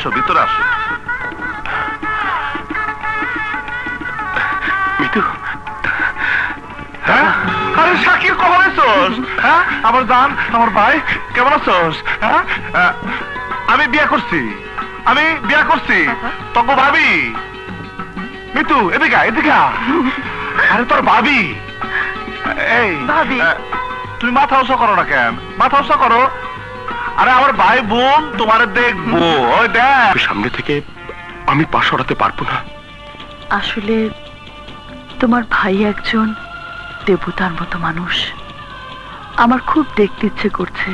আসো, ভিতরে আসো। মিতু, হ্যাঁ? আরে শাকির, কখন আছোস? হ্যাঁ, আমার জান, আমার ভাই, কেমন আছোস? হ্যাঁ, আমি বিয়ে করছি, তঙ্গ ভাবি। মিতু, এদিকে আয়, এদিকে আয়। আরে তোর ভাবি। এই ভাবি। তুমি মাথা উঁচা করো না কেন? মাথা উঁচা করো। আরে আমার ভাই বোন তোমারে দেখবো, ওই দেখ। সামনে থেকে আমি পা সরাতে পারবো না। আসলে তোমার ভাই একজন দেবতার মতো মানুষ। আমার খুব দেখতে ইচ্ছে করছে।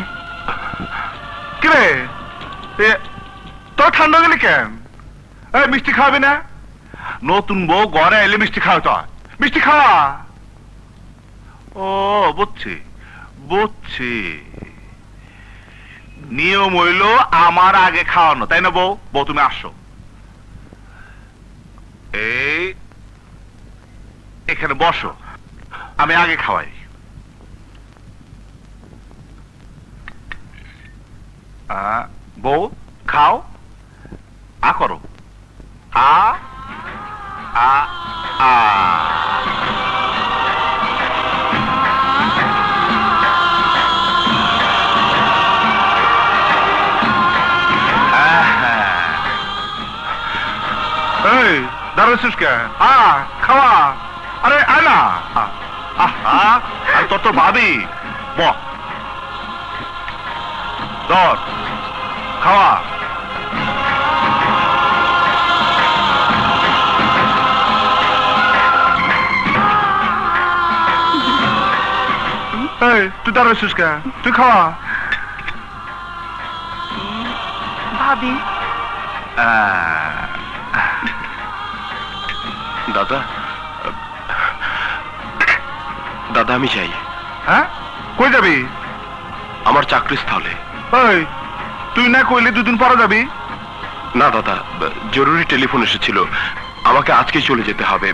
কিরে, তোর ঠান্ডা গেলি কেন? এই মিষ্টি খাওয়াবি না? নতুন বউ ঘরে এলে মিষ্টি খাওয়া তো, মিষ্টি খাওয়া। ও বুঝছি, নিয়ম হইল আমার আগে খাওয়ানো, তাই না বউ? বউ তুমি আসো, এই এখানে বসো, আমি আগে খাওয়াই। বউ খাও, আ করো, আ আ আ। এই দাঁড়াচ্ছিস কে? খাওয়া। আরে আয় না। আর তোর তো ভাবি, বল ধর খাওয়া। এই তুই দাঁড়াচ্ছিস কে? তুই খাওয়া। ভাবি, দাদা, দাদা আমি চাই। হ্যাঁ, কই যাবি? আমার চাকরির স্থলে। এই তুই না কইলে দুদিন পরে যাবি? না দাদা, জরুরি টেলিফোন এসেছিল, আমাকে আজকেই চলে যেতে হবে।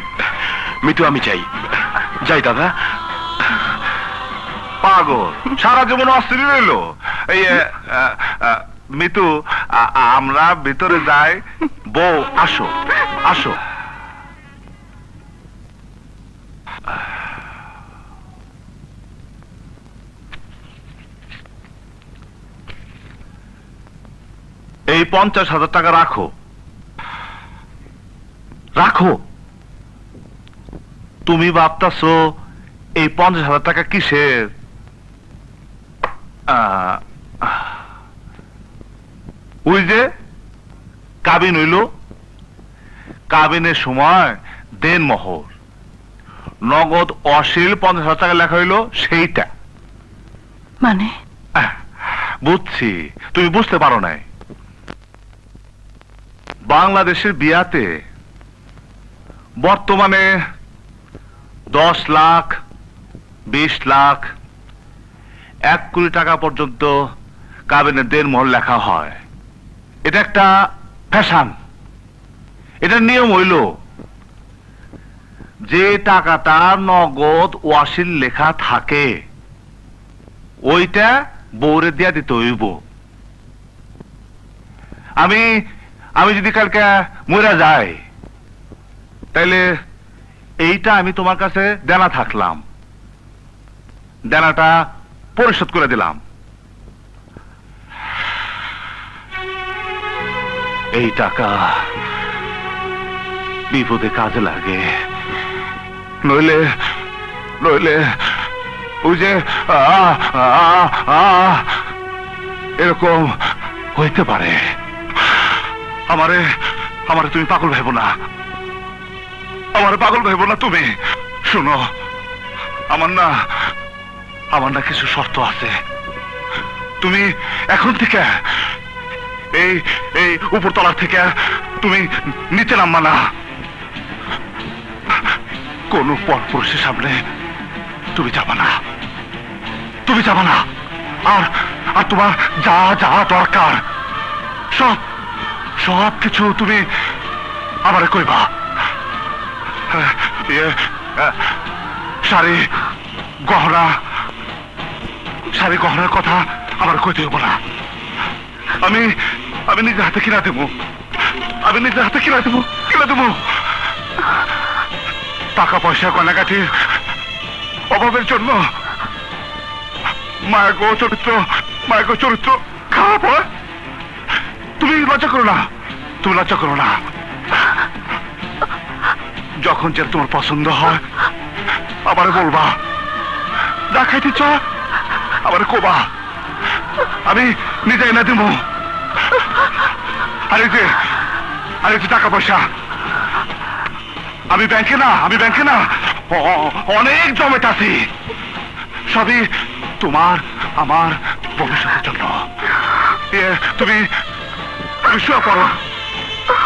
মিতু, আমি চাই, যাই দাদা। পাগল, সারা জীবন অস্থির রইল। এই মিতু, আমরা ভিতরে যাই। বউ আসো, আসো। এই 50,000 টাকা রাখো, রাখো। তুমি ভাবতাছো এই 50,000 টাকা কিসের? ওই যে কাবিন হইল, কাবিনের সময় দেন মোহর, নগদ অশীল 50,000 টাকা লেখা হইল, সেইটা। মানে? বুঝছি, তুমি বুঝতে পারো নাই। বাংলাদেশের বিয়াতে বর্তমানে 10 লাখ, 20 লাখ, 1 কোটি টাকা পর্যন্ত কাবিনের দেন মোহর লেখা হয়। এটা একটা ফ্যাশন। এটার নিয়ম হইল যে টাকাটা নগদ ওয়াসিল লেখা থাকে ওইটা বউরে দিয়া দিতে হইব। আমি যদি কালকে মরে যাই, তাইলে এইটা আমি তোমার কাছে দেনা থাকলাম, দেনাটা পরিশোধ করে দিলাম। এই টাকা বিপদে কাজে লাগে, নইলে নইলে ওই যে এরকম হইতে পারে। আমারে আমারে তুমি পাগল ভাইব না, আমারে পাগল ভাইব না তুমি। শুনো, আমার না কিছু শর্ত আছে। তুমি এখন থেকে এই উপরতলা থেকে তুমি নিচে নামবা না। কোন পরপুরুষের সামনে তুমি যাবা না, তুমি যাবা না। আর তোমার যা যা দরকার সব কিছু তুমি আমারে কইবা। শাড়ি গহনার কথা আমার কইতে হইব না। আমি নিজের হাতে কিনা দেবো, আমি নিজের হাতে কিনা দেবো, কিনা দেবো। টাকা পয়সা গয়নাগাটির অভাবের জন্য মায়াগো চরিত্র খারাপ হয়। তুমি লজ্জা করো না, তুমি লজ্জা করো না। যখন যে তোমার পছন্দ হয় আবার বলবা, যা খাইতে চ আবার কোবা, আমি নিজে এনে দেব। আর এই যে টাকা পয়সা, আমি ব্যাংকে না অনেক জমেট আছি, সবই তোমার আমার ভবিষ্যতের জন্য। তুমি শুয়ে পড়ো,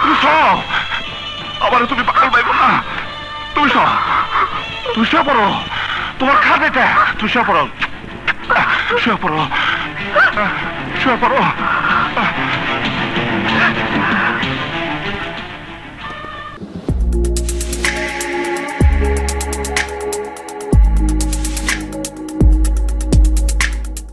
তুমি সব আবার তুমি পাগল পাইব না, তুমি শুয়ে পড়ো, তোমার খাবে তুমি শুয়ে পড়ো, শুয়ে পড়ো, শুয়ে পড়ো।